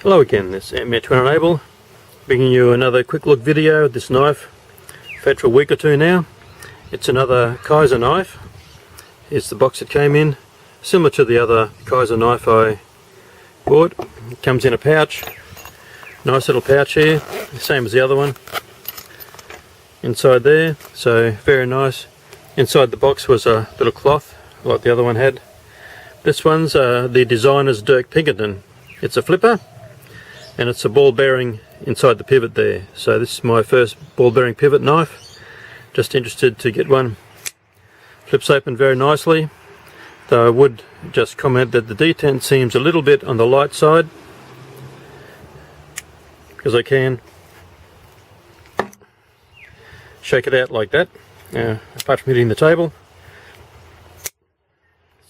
Hello again, this is Twin Enable, bringing you another quick look video of this knife. I've had for a week or two now. It's another Kizer knife. Here's the box it came in, similar to the other Kizer knife I bought. It comes in a pouch, nice little pouch here, same as the other one. Inside there, so very nice. Inside the box was a little cloth, like the other one had. This one's the designer's Dirk Pinkerton. It's a flipper, and it's a ball bearing inside the pivot there. So this is my first ball bearing pivot knife. Just interested to get one. Flips open very nicely, though I would just comment that the detent seems a little bit on the light side, because I can shake it out like that, apart from hitting the table.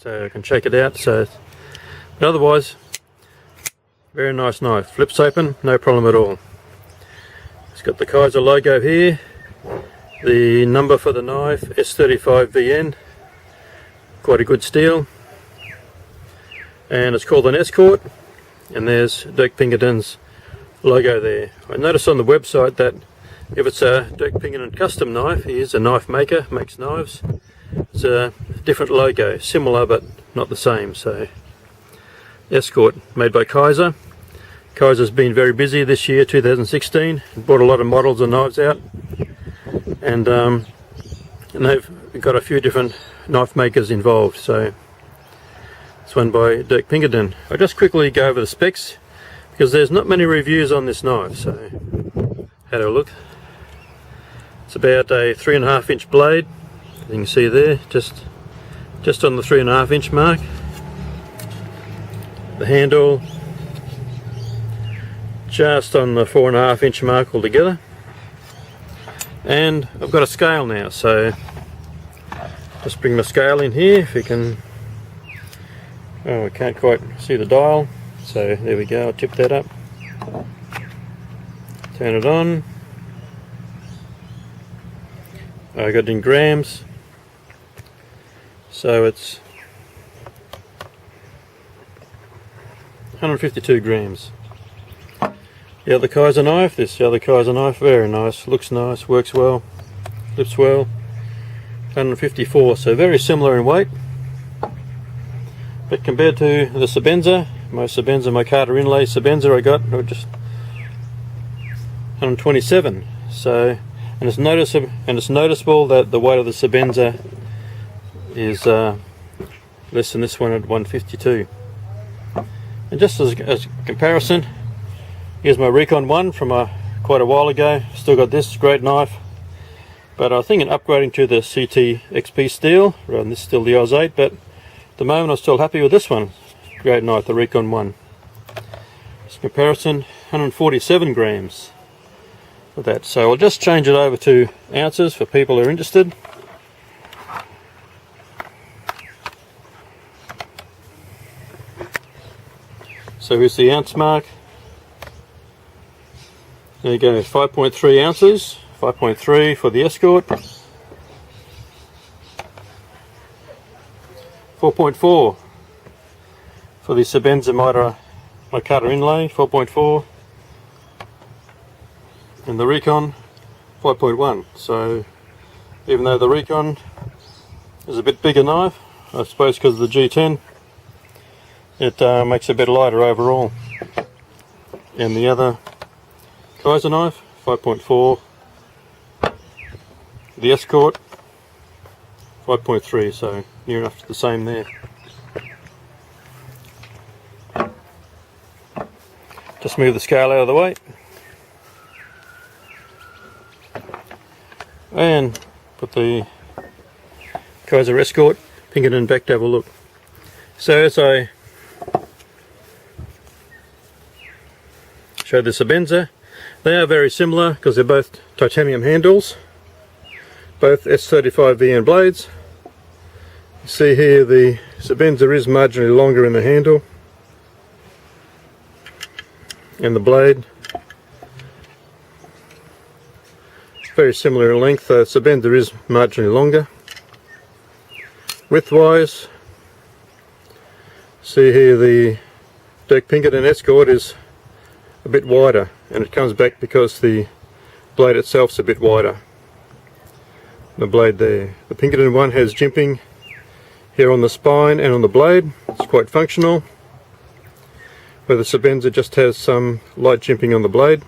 So I can shake it out, but otherwise very nice knife. Flips open, no problem at all. It's got the Kizer logo here, the number for the knife, S35VN, quite a good steel, and it's called an Escort, and there's Dirk Pinkerton's logo there. I noticed on the website that if it's a Dirk Pinkerton custom knife, he is a knife maker, makes knives, it's a different logo, similar but not the same. So Escort, made by Kizer. Kizer's been very busy this year, 2016, brought a lot of models and knives out, and they've got a few different knife makers involved. So this one by Dirk Pinkerton. I'll just quickly go over the specs, because there's not many reviews on this knife. So had a look. It's about a 3.5 inch blade, you can see there, just on the 3.5 inch mark. The handle just on the 4.5 inch mark altogether, and I've got a scale now, so just bring my scale in here. If you can, oh, I can't quite see the dial, so there we go. I'll tip that up, turn it on. I got it in grams, so it's 152 grams. The other Kizer knife, this other Kizer knife, very nice, looks nice, works well, flips well. 154, so very similar in weight. But compared to the Sebenza, my Carter inlay Sebenza I got, were just 127. So, and it's noticeable that the weight of the Sebenza is less than this one at 152. And just as a comparison, here's my Recon 1 from quite a while ago. Still got this, great knife. But I think in upgrading to the CT XP steel, rather than this is still the Oz 8, but at the moment I'm still happy with this one. Great knife, the Recon 1. As a comparison, 147 grams with that. So I'll just change it over to ounces for people who are interested. So here's the ounce mark. There you go, 5.3 ounces, 5.3 for the Escort, 4.4 for the Sebenza my Carter inlay, 4.4, and the Recon 5.1. So even though the Recon is a bit bigger knife, I suppose because of the G10, it makes it a bit lighter overall. And the other Kizer knife, 5.4, the Escort 5.3, so near enough to the same there. Just move the scale out of the way and put the Kizer Escort Pinkerton back to have a look. So as I show the Sebenza, they are very similar because they're both titanium handles, both S35VN blades. You see here the Sebenza is marginally longer in the handle, and the blade very similar in length. Sebenza is marginally longer. Width-wise, see here the Dirk Pinkerton Escort is a bit wider, and it comes back because the blade itself's a bit wider. The blade there. The Pinkerton one has jimping here on the spine and on the blade. It's quite functional. Where the Sebenza just has some light jimping on the blade.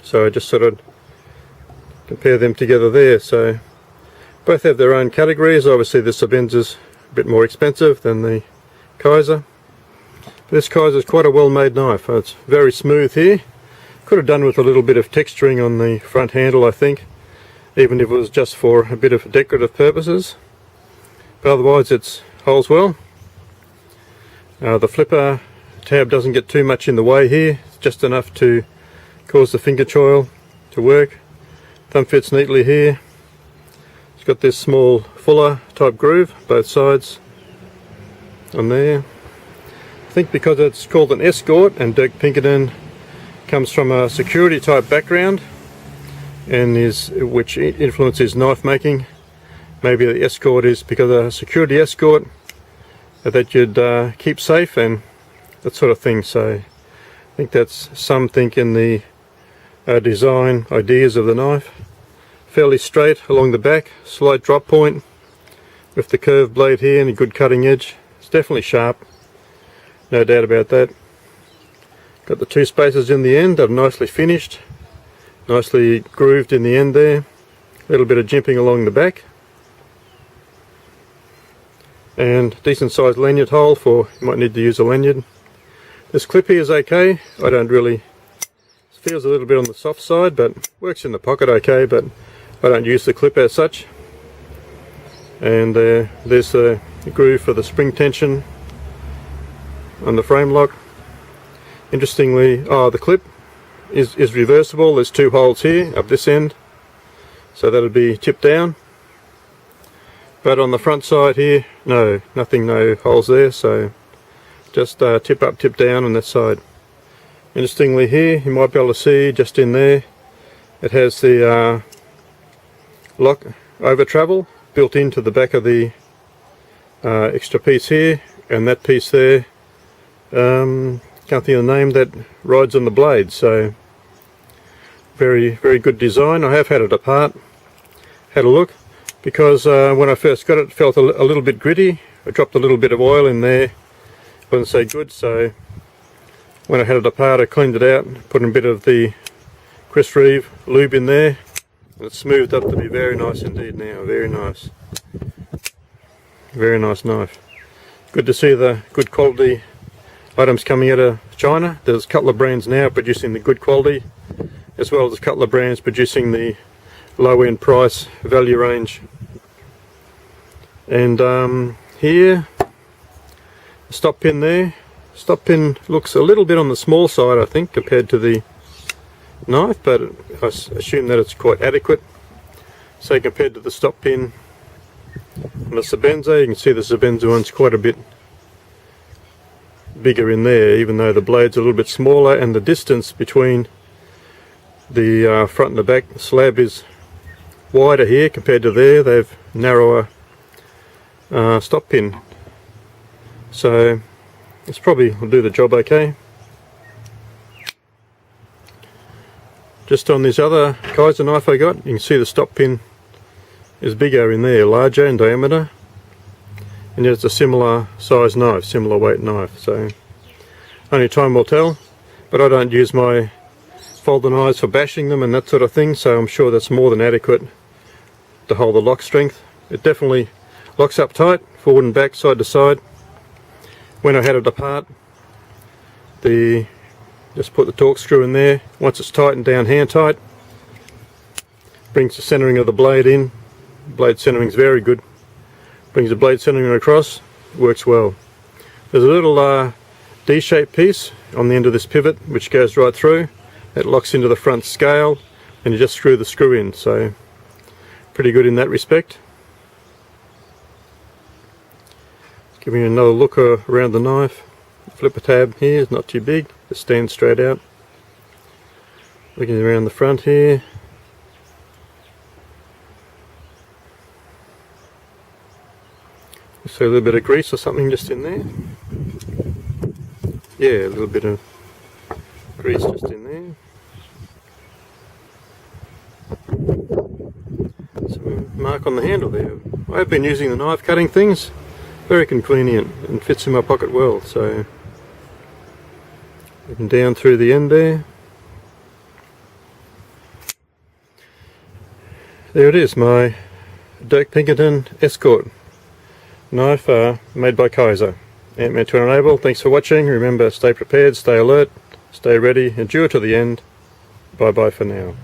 So I just sort of compare them together there. So both have their own categories. Obviously the Sebenza's a bit more expensive than the Kizer. This Kizer is quite a well made knife. It's very smooth here. Could have done with a little bit of texturing on the front handle, I think, even if it was just for a bit of decorative purposes. But otherwise it holds well. The flipper tab doesn't get too much in the way here. It's just enough to cause the finger choil to work. Thumb fits neatly here. It's got this small fuller type groove both sides on there. I think because it's called an Escort and Dirk Pinkerton comes from a security type background and which influences knife making. Maybe the Escort is because of a security escort that you'd keep safe and that sort of thing. So I think that's something in the design ideas of the knife. Fairly straight along the back, slight drop point with the curved blade here and a good cutting edge. It's definitely sharp, no doubt about that. Got the two spacers in the end that are nicely finished, nicely grooved in the end there. A little bit of jimping along the back. And decent sized lanyard hole for, you might need to use a lanyard. This clip here is okay. I don't really, it feels a little bit on the soft side, but works in the pocket okay, but I don't use the clip as such. And there's the groove for the spring tension on the frame lock. Interestingly, the clip is reversible. There's two holes here up this end, so that'll be tipped down. But on the front side here, no holes there, so just tip up, tip down on that side. Interestingly here, you might be able to see just in there, it has the lock over travel built into the back of the extra piece here, and that piece there, can't think of the name, that rides on the blade. So very, very good design. I have had it apart, had a look, because when I first got it, it felt a little bit gritty. I dropped a little bit of oil in there, wasn't so good, so when I had it apart I cleaned it out, put in a bit of the Chris Reeve lube in there, and it's smoothed up to be very nice indeed now. Very nice. Very nice knife. Good to see the good quality items coming out of China. There's a couple of brands now producing the good quality, as well as a couple of brands producing the low end price value range. And here, the stop pin there. Stop pin looks a little bit on the small side, I think, compared to the knife, but I assume that it's quite adequate. So compared to the stop pin on the Sebenza, you can see the Sebenza one's quite a bit bigger in there, even though the blade's a little bit smaller, and the distance between the front and the back slab is wider here compared to there. They have narrower stop pin, so this probably will do the job okay. Just on this other Kizer knife I got, you can see the stop pin is bigger in there, larger in diameter, and yet it's a similar size knife, similar weight knife, so only time will tell. But I don't use my folder knives for bashing them and that sort of thing, so I'm sure that's more than adequate to hold the lock strength. It definitely locks up tight, forward and back, side to side. When I had it apart, just put the torque screw in there. Once it's tightened down hand tight, brings the centering of the blade in. Blade centering is very good. Brings the blade centering across, works well. There's a little D-shaped piece on the end of this pivot which goes right through. It locks into the front scale, and you just screw the screw in, so pretty good in that respect. Giving you another look around the knife. The flipper tab here is not too big, it stands straight out. Looking around the front here. So a little bit of grease or something just in there. yeah, a little bit of grease just in there. Some mark on the handle there. I've been using the knife cutting things, very convenient and fits in my pocket well, so even down through the end there. There it is, my Dirk Pinkerton Escort knife made by Kizer. Ant-Man to enable. Thanks for watching. Remember, stay prepared, stay alert, stay ready, endure to the end. Bye bye for now.